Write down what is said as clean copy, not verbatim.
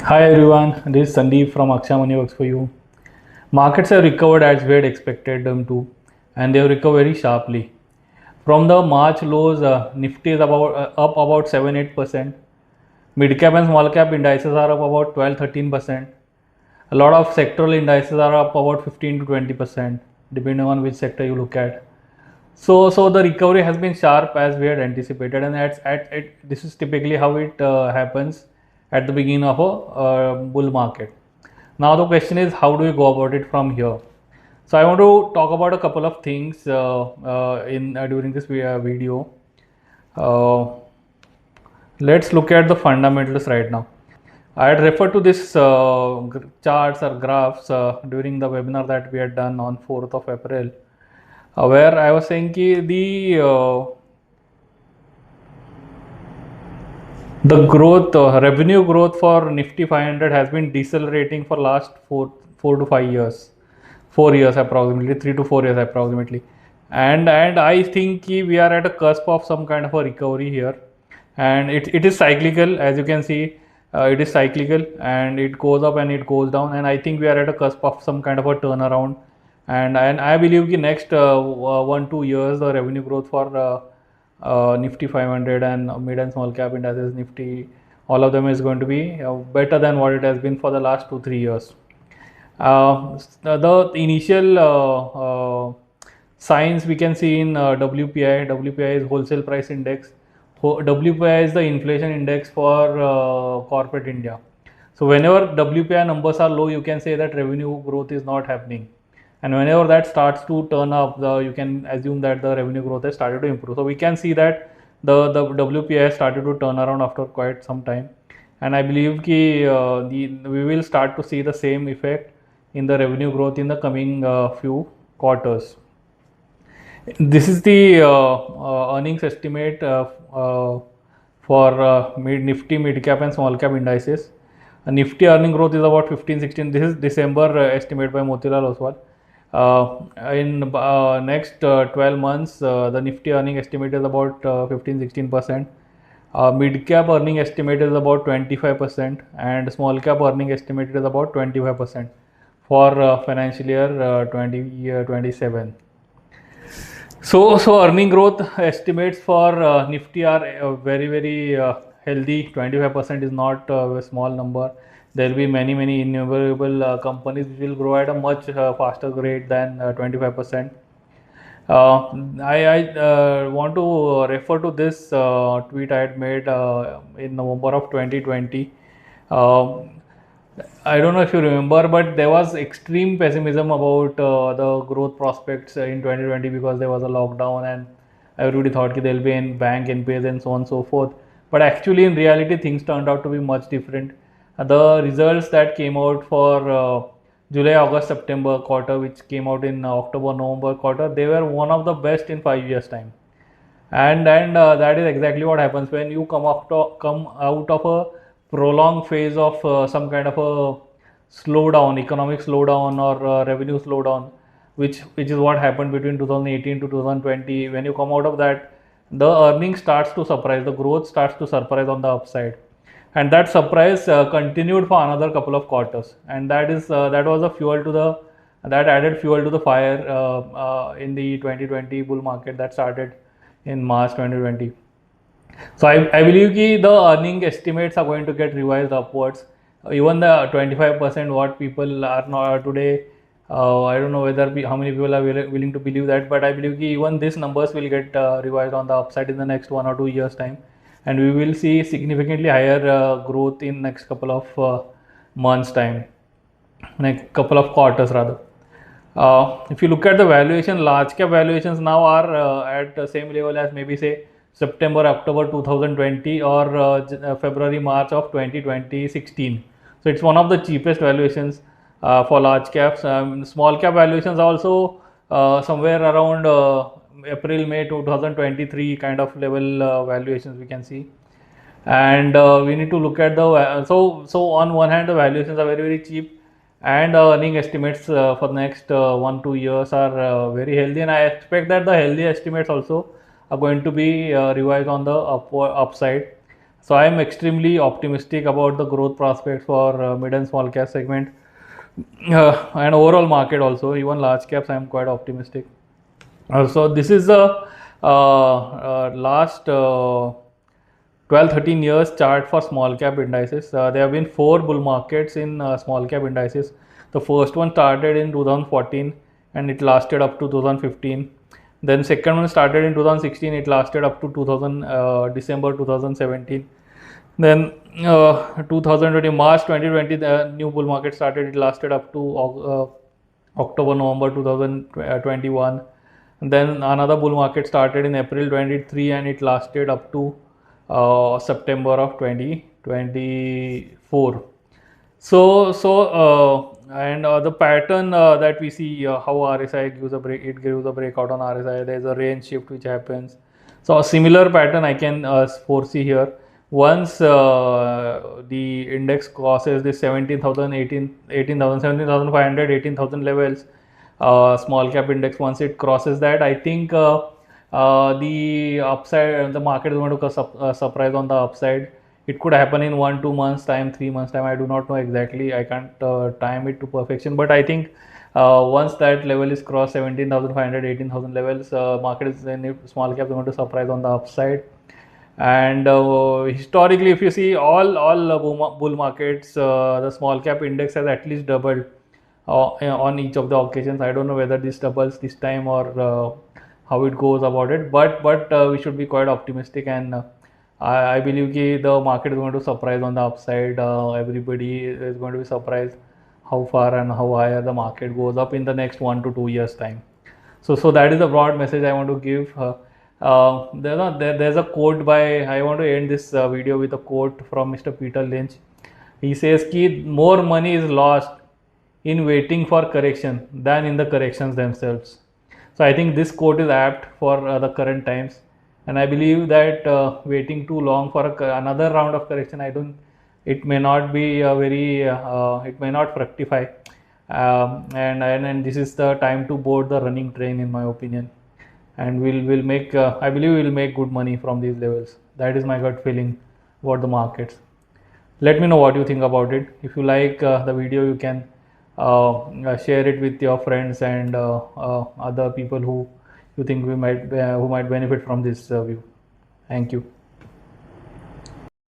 Hi everyone, this is Sandeep from Aksha Money Works for you. Markets have recovered as we had expected them to, and they have recovered very sharply. From the March lows, Nifty is up about 7-8%. Mid cap and small cap indices are up about 12-13%. A lot of sectoral indices are up about 15 to 20%, depending on which sector you look at. So the recovery has been sharp as we had anticipated, and this is typically how it happens at the beginning of a bull market. Now the question is, how do we go about it from here? So I want to talk about a couple of things in during this video. Uh, let's look at the fundamentals right now. I had referred to this charts or graphs during the webinar that we had done on 4th of April, where I was saying the growth, revenue growth for Nifty 500 has been decelerating for last 4 to 5 years, 4 years approximately, 3 to 4 years approximately, and I think we are at a cusp of some kind of a recovery here, and it is cyclical, as you can see. It is cyclical and it goes up and it goes down, and I think we are at a cusp of some kind of a turnaround, and I believe the next 1 2 years the revenue growth for Nifty 500 and mid and small cap indices Nifty, all of them is going to be better than what it has been for the last 2 3 years. The initial signs we can see in WPI. WPI is wholesale price index. WPI is the inflation index for corporate India. So whenever WPI numbers are low, you can say that revenue growth is not happening, and whenever that starts to turn up, you can assume that the revenue growth has started to improve. So we can see that the WPI has started to turn around after quite some time, and I believe we will start to see the same effect in the revenue growth in the coming few quarters. This is the earnings estimate for Nifty, mid cap and small cap indices. Nifty earning growth is about 15-16. This is December estimate by Motilal Oswal. In next 12 months, the Nifty earning estimate is about 15-16%. Mid cap earning estimate is about 25%, and small cap earning estimate is about 25% for financial year 2027. So earning growth estimates for Nifty are very healthy. 25% is not a small number. There will be many innumerable companies which will grow at a much faster rate than 25%. I want to refer to this tweet I had made in November of 2020. Uh, I don't know if you remember, but there was extreme pessimism about the growth prospects in 2020 because there was a lockdown and everybody thought there will be in bank NPAs and so on and so forth. But actually, in reality, things turned out to be much different. The results that came out for July, August, September quarter, which came out in October, November quarter, they were one of the best in 5 years' time. And that is exactly what happens when you come out of a prolonged phase of some kind of a slowdown, economic slowdown or revenue slowdown, which is what happened between 2018 to 2020. When you come out of that, the earnings starts to surprise, the growth starts to surprise on the upside, and that surprise continued for another couple of quarters, and that was a fuel to the that added fuel to the fire in the 2020 bull market that started in March 2020. So I believe the earning estimates are going to get revised upwards. Even the 25% what people are not today, I don't know how many people are willing to believe that, but I believe even these numbers will get revised on the upside in the next 1 or 2 years time, and we will see significantly higher growth in next couple of months time, next couple of quarters rather. If you look at the valuation, large cap valuations now are at the same level as maybe say September, October 2020 or February, March of 2020, 16. So it's one of the cheapest valuations for large caps. Small cap valuations also somewhere around April, May 2023 kind of level valuations we can see. And we need to look at the so on one hand the valuations are very cheap, and earning estimates for the next 1 2 years are very healthy, and I expect that the healthy estimates also are going to be revised on the upside. So I am extremely optimistic about the growth prospects for mid and small cap segment, and overall market also. Even large caps, I am quite optimistic. So this is the last 12-13 years chart for small cap indices. There have been four bull markets in small cap indices. The first one started in 2014 and it lasted up to 2015. Then second one started in 2016. It lasted up to 2000 December 2017. Then 2020 March 2020 the new bull market started. It lasted up to October November 2021. Then another bull market started in April 23 and it lasted up to September of 2024. And the pattern that we see, how RSI gives a break, it gives a breakout on RSI. There is a range shift which happens. So a similar pattern I can foresee here. Once the index crosses the 17,000, 18,000, 17,500, 18,000 levels, small cap index, once it crosses that, I think the upside, the market is going to surprise on the upside. It could happen in 1-2 months time, 3 months time. I do not know exactly. I can't time it to perfection, but I think once that level is crossed, 17,500, 18,000 levels, market is in small cap is going to surprise on the upside. And historically, if you see all bull markets, the small cap index has at least doubled on each of the occasions. I don't know whether this doubles this time or how it goes about it, but we should be quite optimistic, and I believe the market is going to surprise on the upside. Everybody is going to be surprised how far and how higher the market goes up in the next 1 to 2 years time. So that is the broad message I want to give. There's a quote by, I want to end this video with a quote from Mr. Peter Lynch. He says ki more money is lost in waiting for correction than in the corrections themselves. So I think this quote is apt for the current times, and I believe that waiting too long for another round of correction, it may not be it may not fructify, and this is the time to board the running train, in my opinion, and we'll make I believe we'll make good money from these levels. That is my gut feeling about the markets. Let me know what you think about it. If you like the video, you can share it with your friends and other people who you think who might benefit from this view. Thank you.